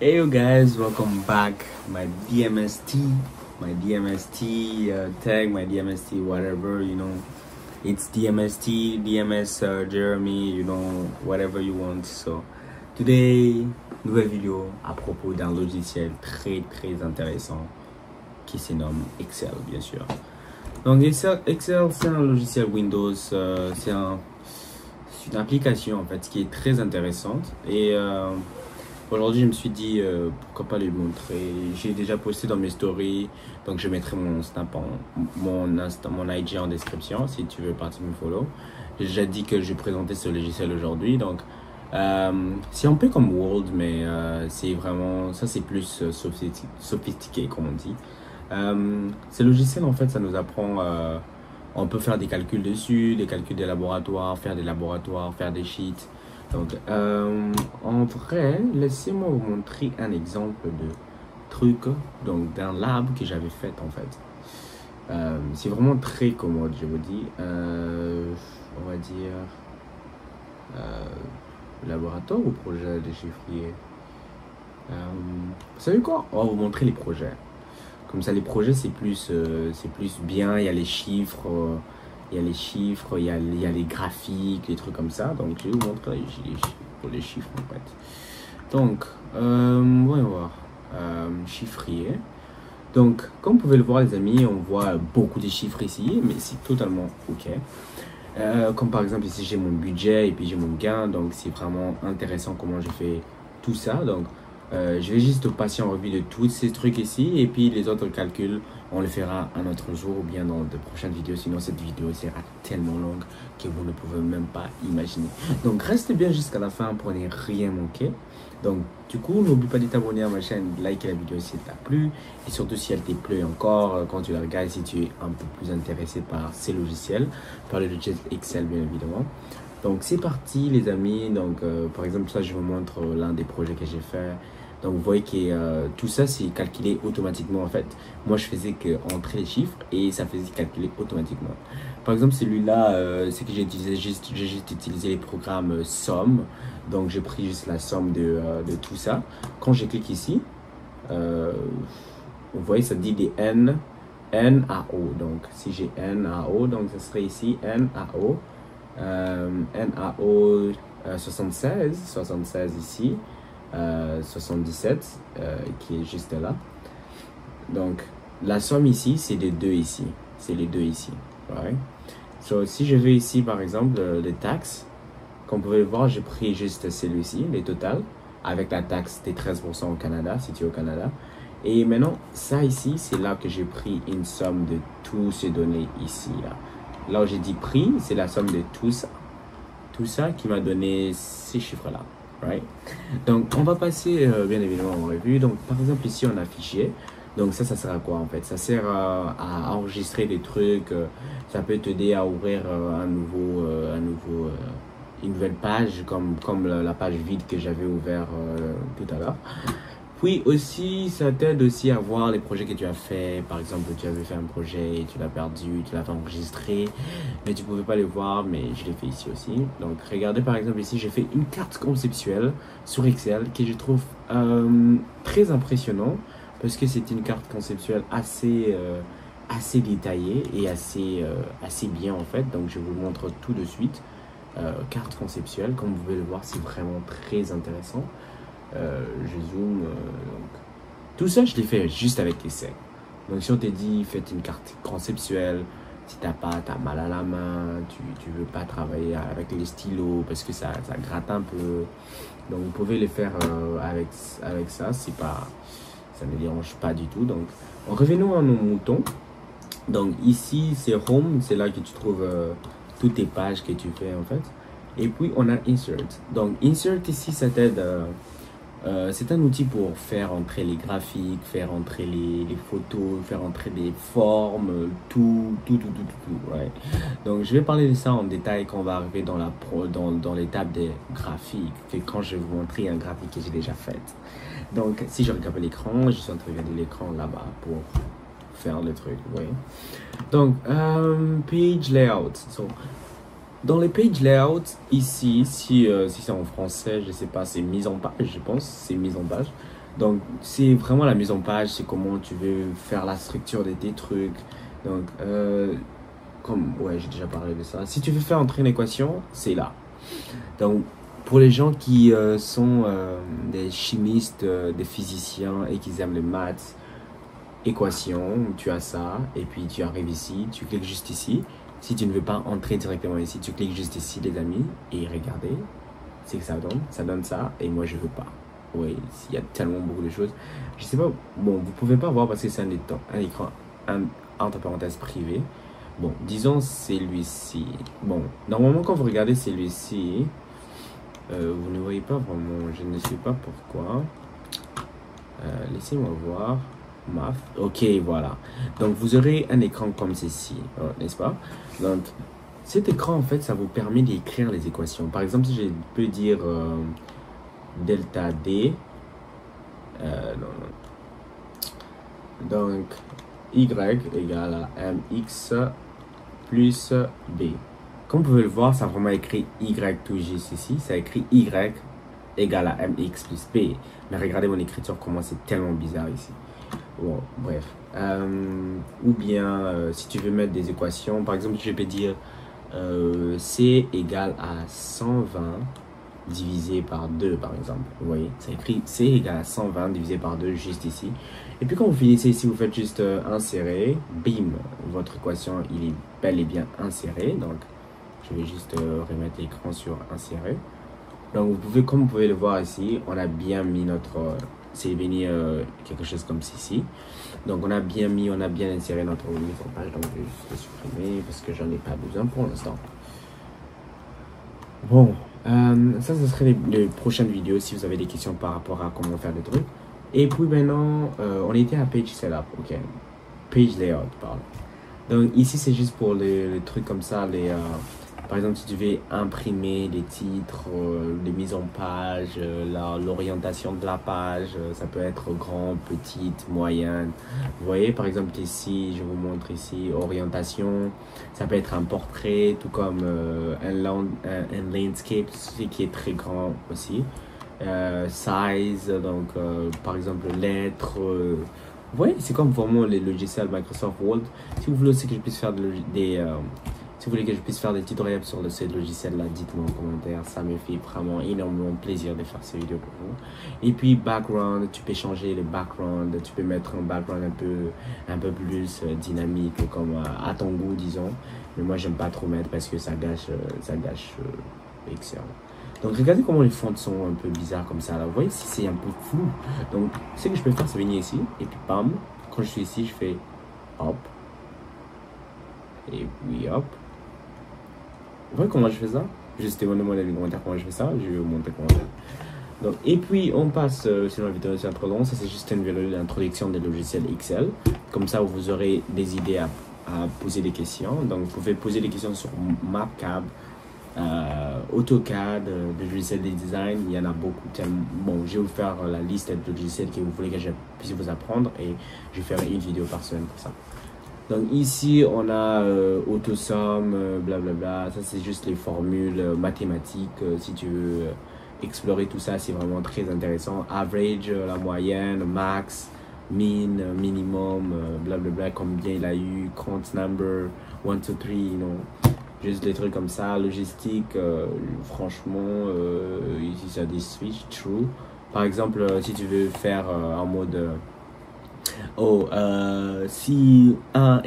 Hey you guys, welcome back. My DMST tag, my DMST whatever, it's DMS Jeremy, whatever you want. So today, nouvelle vidéo à propos d'un logiciel très intéressant qui se nomme Excel, bien sûr. Donc Excel c'est un logiciel Windows, c'est une application en fait qui est très intéressante et aujourd'hui je me suis dit pourquoi pas lui montrer. J'ai déjà posté dans mes stories, donc je mettrai mon snap mon IG en description si tu veux partir me follow. J'ai déjà dit que je vais présenter ce logiciel aujourd'hui, donc c'est un peu comme Word, mais c'est vraiment ça, c'est plus sophistiqué comme on dit. Ce logiciel en fait ça nous apprend, on peut faire des calculs dessus, des calculs des laboratoires, faire des sheets. Donc en vrai, laissez-moi vous montrer un exemple de truc, donc d'un lab que j'avais fait en fait. C'est vraiment très commode, je vous dis. On va dire laboratoire ou projet de chiffrier. Vous savez quoi? On va vous montrer les projets. Comme ça, les projets, c'est plus bien. Il y a les chiffres, il y a les graphiques, les trucs comme ça. Donc, je vais vous montrer les chiffres, en fait. Donc, voyons voir. Chiffrier. Donc, comme vous pouvez le voir, les amis, on voit beaucoup de chiffres ici, mais c'est totalement OK. Comme par exemple, ici, j'ai mon budget et puis j'ai mon gain. Donc, c'est vraiment intéressant comment je fais tout ça. Donc, je vais juste passer en revue de tous ces trucs ici et puis les autres calculs on le fera un autre jour ou bien dans de prochaines vidéos, sinon cette vidéo sera tellement longue que vous ne pouvez même pas imaginer. Donc restez bien jusqu'à la fin pour ne rien manquer. Donc du coup n'oublie pas de t'abonner à ma chaîne, de liker la vidéo si elle t'a plu et surtout si elle t'a plu encore quand tu la regardes, si tu es un peu plus intéressé par ces logiciels, par le logiciel Excel bien évidemment. Donc c'est parti les amis. Donc par exemple ça je vous montre l'un des projets que j'ai fait. Donc vous voyez que tout ça c'est calculé automatiquement en fait. Moi je faisais que entrer les chiffres et ça faisait calculer automatiquement. Par exemple celui-là, c'est que j'ai juste utilisé les programmes somme. Donc j'ai pris juste la somme de tout ça. Quand je clique ici, vous voyez ça dit des N à O. Donc si j'ai N à O, donc ça serait ici N à O. NAO 76 ici, 77 qui est juste là. Donc la somme ici c'est les deux ici, right? So, si je vais ici par exemple les taxes, comme vous pouvez le voir, j'ai pris juste celui-ci, les totales avec la taxe des 13% au Canada si tu es au Canada. Et maintenant ça ici c'est là que j'ai pris une somme de tous ces données ici là où j'ai dit prix, c'est la somme de tout ça qui m'a donné ces chiffres là, right? Donc on va passer bien évidemment en revue. Donc par exemple ici on a fichier. Donc ça sert à quoi en fait? Ça sert à enregistrer des trucs, ça peut t'aider à ouvrir une nouvelle page comme la page vide que j'avais ouvert tout à l'heure. Puis aussi, ça t'aide aussi à voir les projets que tu as fait. Par exemple, tu avais fait un projet et tu l'as perdu, tu l'as fait enregistrer, mais tu ne pouvais pas le voir, mais je l'ai fait ici aussi. Donc, regardez par exemple ici, j'ai fait une carte conceptuelle sur Excel que je trouve très impressionnant parce que c'est une carte conceptuelle assez détaillée et assez bien en fait. Donc, je vous montre tout de suite. Carte conceptuelle, comme vous pouvez le voir, c'est vraiment très intéressant. Je zoome, donc tout ça je l'ai fait juste avec Excel. Donc si on te dit faites une carte conceptuelle, si t'as mal à la main, tu veux pas travailler avec les stylos parce que ça gratte un peu, donc vous pouvez les faire avec ça, c'est pas, ça ne dérange pas du tout. Donc revenons à nos moutons. Donc ici c'est Home, c'est là que tu trouves toutes tes pages que tu fais en fait. Et puis on a Insert. Donc Insert ici ça t'aide, c'est un outil pour faire entrer les graphiques, faire entrer les photos, faire entrer des formes, tout, right? Donc je vais parler de ça en détail quand on va arriver dans l'étape des graphiques, que quand je vais vous montrer un graphique que j'ai déjà fait. Donc si je regarde l'écran, je suis en train de regarder l'écran là-bas pour faire le truc, oui. Donc page layout. So, dans les page layout, ici, si c'est en français, je sais pas, c'est mise en page, je pense, c'est mise en page. Donc, c'est vraiment la mise en page, c'est comment tu veux faire la structure de tes trucs. Donc, comme, ouais, j'ai déjà parlé de ça. Si tu veux faire entrer une équation, c'est là. Donc, pour les gens qui sont des chimistes, des physiciens et qui aiment les maths, équation, tu as ça, et puis tu arrives ici, tu cliques juste ici. Si tu ne veux pas entrer directement ici, tu cliques juste ici, les amis, et regardez, c'est que ça donne ça, et moi je veux pas. Oui, il y a tellement beaucoup de choses. Je sais pas, bon, vous pouvez pas voir parce que c'est un écran, entre parenthèses privé. Bon, disons celui-ci. Bon, normalement quand vous regardez celui-ci, vous ne voyez pas vraiment, je ne sais pas pourquoi. Laissez-moi voir. Math. Ok, voilà. Donc, vous aurez un écran comme ceci, n'est-ce pas? Donc, cet écran, en fait, ça vous permet d'écrire les équations. Par exemple, si je peux dire delta D, donc, Y égale à MX plus B. Comme vous pouvez le voir, ça a vraiment écrit Y tout juste ici. Ça écrit Y égale à MX plus B. Mais regardez mon écriture, comment c'est tellement bizarre ici. Bon, bref. Ou bien, si tu veux mettre des équations, par exemple, je peux dire C égale à 120 divisé par 2, par exemple. Vous voyez, ça écrit C égale à 120 divisé par 2 juste ici. Et puis quand vous finissez ici, vous faites juste insérer. Bim, votre équation, il est bel et bien inséré. Donc, je vais juste remettre l'écran sur insérer. Donc, vous pouvez, comme vous pouvez le voir ici, on a bien mis notre... c'est venu quelque chose comme ceci. Donc, on a bien inséré notre mise en page. Donc, je vais juste le supprimer parce que j'en ai pas besoin pour l'instant. Bon, ça, ce serait les prochaines vidéos si vous avez des questions par rapport à comment faire des trucs. Et puis maintenant, on était à Page Setup, ok. Page Layout, pardon. Donc, ici, c'est juste pour les trucs comme ça, par exemple, si tu veux imprimer les titres, les mises en page, l'orientation de la page, ça peut être grand, petite, moyenne. Vous voyez, par exemple, ici, je vous montre ici, orientation, ça peut être un portrait, tout comme un landscape, ce qui est très grand aussi. Size, donc, par exemple, lettres. Vous voyez, c'est comme vraiment les logiciels Microsoft Word. Si vous voulez aussi que je puisse faire si vous voulez que je puisse faire des tutoriels sur ce logiciel-là, dites-moi en commentaire. Ça me fait vraiment énormément plaisir de faire ces vidéos pour vous. Et puis, background, tu peux changer le background. Tu peux mettre un background un peu plus dynamique, comme à ton goût, disons. Mais moi, j'aime pas trop mettre parce que ça gâche Excel. Donc, regardez comment les fonds sont un peu bizarres comme ça. Là. Vous voyez, c'est un peu flou. Donc, ce que je peux faire, c'est venir ici. Et puis, bam, quand je suis ici, je fais hop. Et puis, hop. Vous voyez comment je fais ça? Juste demandez-moi dans les commentaires comment je fais ça. Je vais vous montrer comment je fais. Donc, et puis, on passe, sinon la vidéo c'est trop long. Ça, c'est juste une vidéo d'introduction des logiciels Excel. Comme ça, vous aurez des idées à poser des questions. Donc, vous pouvez poser des questions sur MapCab, AutoCAD, des logiciels de design. Il y en a beaucoup. Bon, je vais vous faire la liste de logiciels que vous voulez que je puisse vous apprendre. Et je vais faire une vidéo par semaine pour ça. Donc ici, on a AutoSum, blablabla. Ça, c'est juste les formules mathématiques. Si tu veux explorer tout ça, c'est vraiment très intéressant. Average, la moyenne, max, mean, minimum, blablabla. Combien il a eu, count number, 1, 2, 3, you know. Juste des trucs comme ça. Logistique, franchement, ici, ça dit switch, true. Par exemple, si tu veux faire en mode... si 1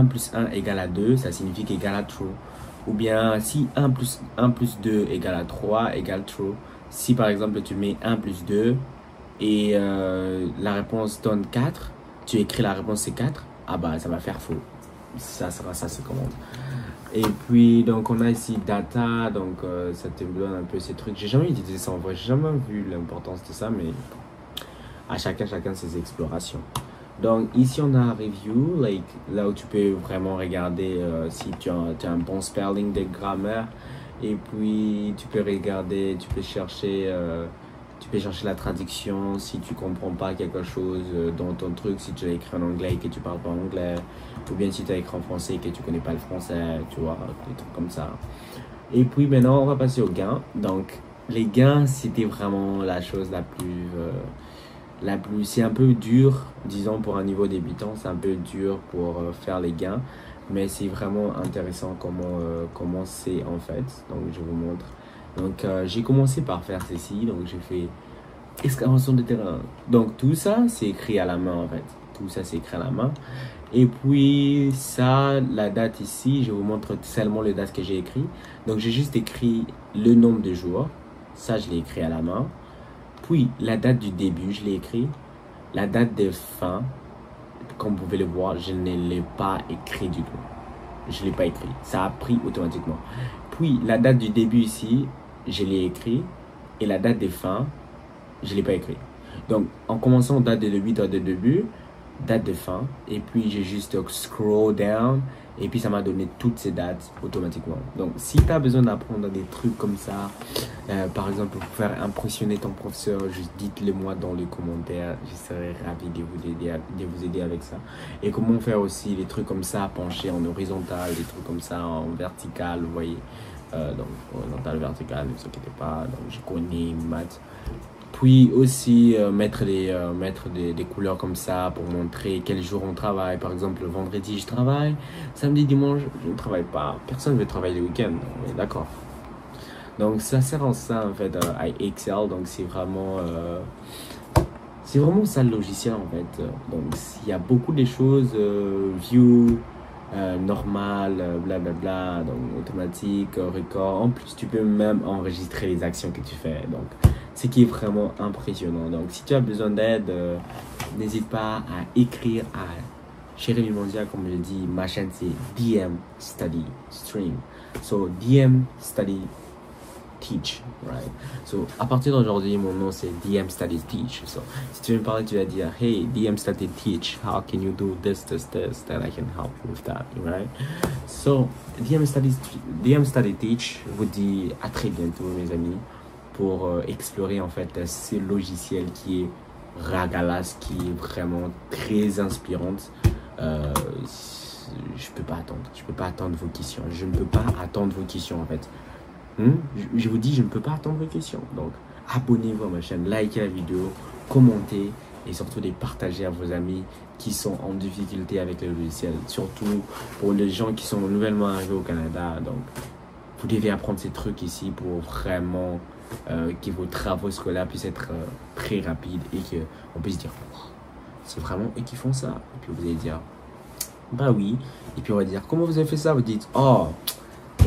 plus 1 égale à 2, ça signifie qu'égal à true. Ou bien si 1 plus 2 égale à 3 égale true. Si par exemple tu mets 1 plus 2 et la réponse donne 4, tu écris la réponse c'est 4, ah bah ça va faire faux. Ça sera ça, c'est commande. Et puis donc on a ici data, donc ça te donne un peu ces trucs. J'ai jamais utilisé ça en vrai, j'ai jamais vu l'importance de ça, mais à chacun ses explorations. Donc ici on a review, là où tu peux vraiment regarder si tu as un bon spelling de grammaire. Et puis tu peux regarder, tu peux chercher la traduction si tu comprends pas quelque chose dans ton truc, si tu as écrit en anglais et que tu parles pas anglais, ou bien si tu as écrit en français et que tu connais pas le français, tu vois, des trucs comme ça. Et puis maintenant on va passer au gain. Donc les gains, c'était vraiment la chose la plus, c'est un peu dur, disons pour un niveau débutant, c'est un peu dur pour faire les gains, mais c'est vraiment intéressant comment c'est en fait. Donc je vous montre. Donc j'ai commencé par faire ceci, donc j'ai fait excavation de terrain. Donc tout ça c'est écrit à la main en fait. Tout ça c'est écrit à la main. Et puis ça, la date ici, je vous montre seulement les dates que j'ai écrit. Donc j'ai juste écrit le nombre de jours. Ça je l'ai écrit à la main. Puis la date du début, je l'ai écrit. La date de fin, comme vous pouvez le voir, je ne l'ai pas écrit du tout. Je ne l'ai pas écrit. Ça a pris automatiquement. Puis la date du début ici, je l'ai écrit. Et la date de fin, je ne l'ai pas écrit. Donc en commençant date de début, date de début, date de fin, et puis j'ai juste scroll down, et puis ça m'a donné toutes ces dates automatiquement. Donc si tu as besoin d'apprendre des trucs comme ça, par exemple pour faire impressionner ton professeur, juste dites-le moi dans les commentaires, je serai ravi de vous aider avec ça. Et comment faire aussi des trucs comme ça, pencher en horizontal, des trucs comme ça en vertical, vous voyez. Donc horizontal, vertical, ne vous inquiétez pas, donc je connais maths. Puis aussi mettre des couleurs comme ça pour montrer quel jour on travaille. Par exemple, le vendredi, je travaille. Samedi, dimanche, je ne travaille pas. Personne ne veut travailler le week-end. On est d'accord. Donc, ça sert en ça, en fait, à Excel. Donc, c'est vraiment ça le logiciel, en fait. Donc, il y a beaucoup de choses. View, normal, blablabla. Donc, automatique, record. En plus, tu peux même enregistrer les actions que tu fais. Donc, ce qui est vraiment impressionnant. Donc, si tu as besoin d'aide, n'hésite pas à écrire à Jérémy Mondia, comme je dis. Ma chaîne, c'est DM Study Stream. So, DM Study Teach, right? So, à partir d'aujourd'hui, mon nom, c'est DM Study Teach. So, si tu veux me parler, tu vas dire, hey, DM Study Teach, how can you do this, then I can help you with that, right? So, DM Study Teach vous dit à très bientôt, mes amis, pour explorer en fait ce logiciel qui est Ragalas, qui est vraiment très inspirante. Je peux pas attendre vos questions. Je ne peux pas attendre vos questions en fait. Je vous dis, je ne peux pas attendre vos questions. Donc, abonnez-vous à ma chaîne, likez la vidéo, commentez et surtout les partager à vos amis qui sont en difficulté avec le logiciel. Surtout pour les gens qui sont nouvellement arrivés au Canada. Donc, vous devez apprendre ces trucs ici pour vraiment que vos travaux scolaires puissent être très rapides et qu'on puisse dire c'est vraiment eux qui font ça. Et puis vous allez dire bah oui. Et puis on va dire comment vous avez fait ça. Vous dites oh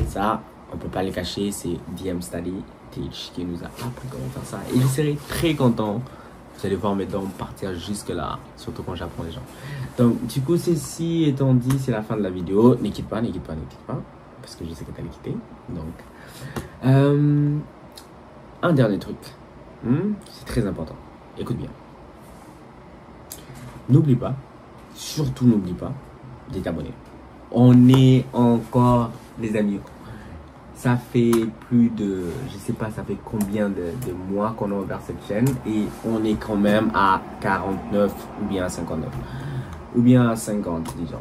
ça on peut pas les cacher, c'est DM Study Teach qui nous a appris comment faire ça. Et je serai très content. Vous allez voir mes dents partir jusque là, surtout quand j'apprends les gens. Donc du coup ceci étant dit, c'est la fin de la vidéo. Ne quitte pas, parce que je sais que tu allais quitter. Donc un dernier truc, c'est très important. Écoute bien. N'oublie pas, surtout n'oublie pas de t'abonner. On est encore, les amis, ça fait plus de, je sais pas, ça fait combien de mois qu'on a ouvert cette chaîne et on est quand même à 49 ou bien à 59 ou bien à 50, disons.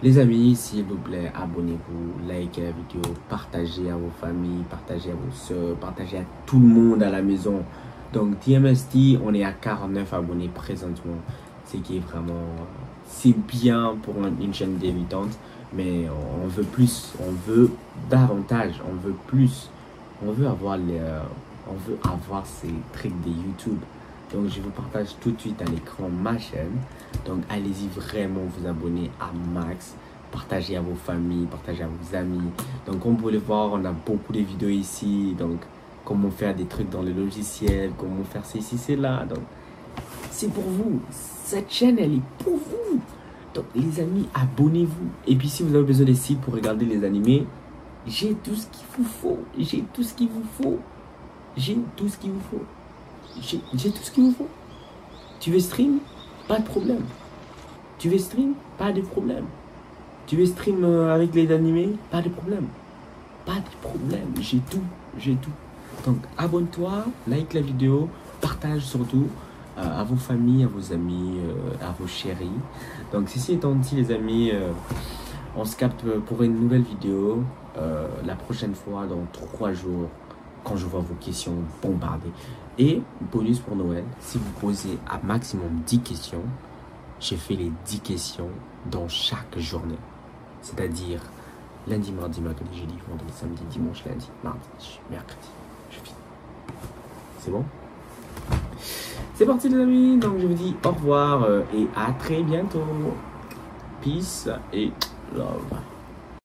Les amis, s'il vous plaît, abonnez-vous, likez la vidéo, partagez à vos familles, partagez à vos soeurs, partagez à tout le monde à la maison. Donc, TMST, on est à 49 abonnés présentement. Ce qui est vraiment, c'est bien pour une chaîne débutante, mais on veut plus, on veut davantage, on veut plus. On veut avoir ces trucs de YouTube. Donc, je vous partage tout de suite à l'écran ma chaîne. Donc, allez-y vraiment vous abonner à max. Partagez à vos familles, partagez à vos amis. Donc, comme vous pouvez le voir, on a beaucoup de vidéos ici. Donc, comment faire des trucs dans le logiciel, comment faire ceci, c'est là. Donc, c'est pour vous. Cette chaîne, elle est pour vous. Donc, les amis, abonnez-vous. Et puis, si vous avez besoin des sites pour regarder les animés, j'ai tout ce qu'il vous faut. J'ai tout ce qu'il vous faut. J'ai tout ce qu'il vous faut. J'ai tout ce qu'il vous faut. Tu veux stream? Pas de problème. Tu veux stream? Pas de problème. Tu veux stream avec les animés? Pas de problème. Pas de problème. J'ai tout. J'ai tout. Donc, abonne-toi, like la vidéo, partage surtout à vos familles, à vos amis, à vos chéris. Donc, ceci étant dit, les amis, on se capte pour une nouvelle vidéo la prochaine fois dans 3 jours. quand je vois vos questions bombardées. Et bonus pour Noël, si vous posez un maximum 10 questions, j'ai fait les 10 questions dans chaque journée. C'est-à-dire lundi, mardi, mercredi, jeudi, vendredi, samedi, dimanche, lundi, mardi, mercredi. Je finis. C'est bon? C'est parti les amis, donc je vous dis au revoir et à très bientôt. Peace et love.